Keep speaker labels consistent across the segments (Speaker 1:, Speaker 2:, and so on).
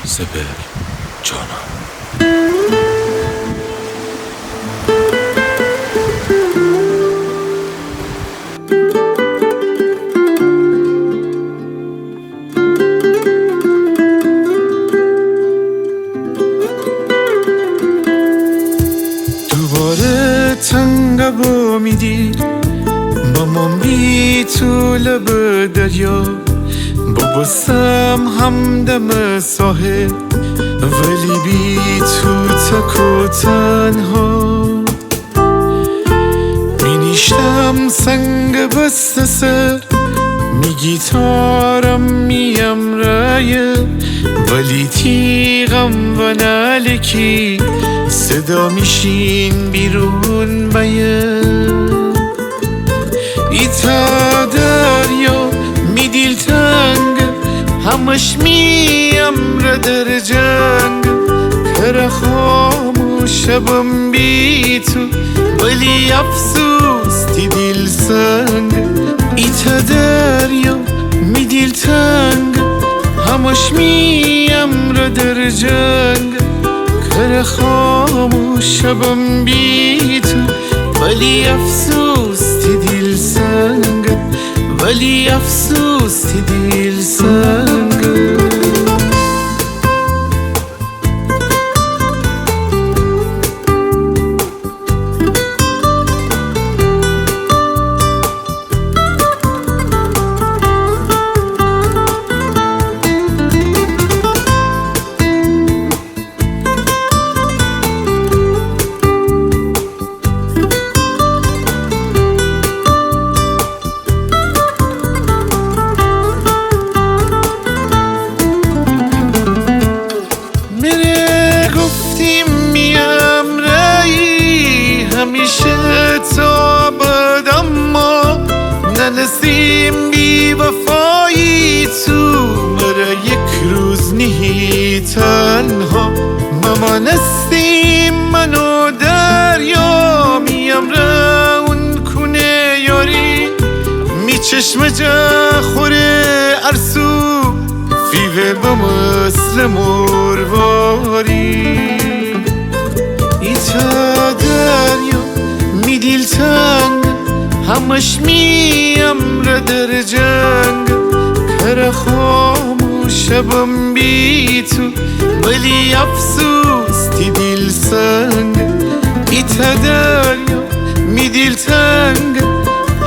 Speaker 1: سپر جانم.
Speaker 2: دوباره تنگ با میدی با ما بی تو لب دریا، بابستم همدم ساحل ولی بی تو تک و تنها. می نیشتم سنگ بست سر، می گیتارم میم رایه، ولی تیغم و نالکی صدا میشین بیرون بیه. ایتا دریا می دیل تنگ، همش میم را در جنگ، کر خاموشم بی تو ولی افسوس تی دیل سنگ. ایتا دریا می دیل تنگ، همش میم را در جنگ، کر خاموشم بی تو ولی افسوس تی دیل سنگ، ولی افسوس تی دیل سنگ. همیشه تا بدم ما ننسیم بی وفایی تو، مرا یک روز نهی تنها ماما نستیم منو دریا. میم رون کنه یاری می چشم جا خوره ارسو فیوه با مثل مرواری. ایتا دریا می دیل تنگ، همش میم را در جنگ، کر خاموشم بی تو ولی افسوس تی دیل سنگ. ایتا دریا می دیل تنگ،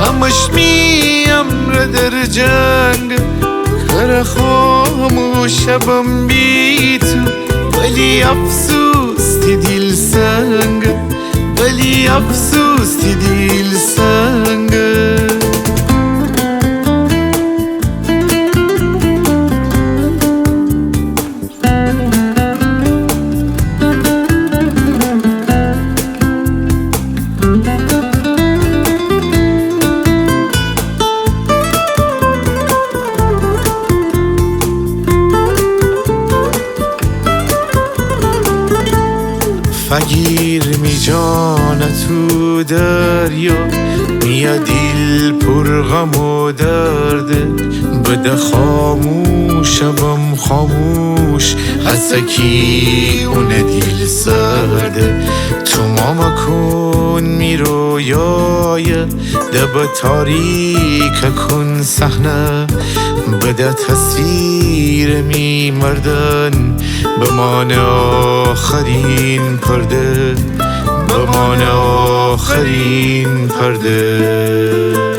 Speaker 2: همش میم را در جنگ، کر خاموشم بی تو ولی افسوس تی دیل سنگ، ولی افسوس تی دیل سنگ. فگیر می جانه تو دریا، میا دیل پر غم و درده، بده خاموشم خاموش حسکی اون دیل سرده. تو ماما کن می رویای دب تاریک کن صحنه، بده تصویر می مردن بمان آخرین پرده، بمان آخرین پرده.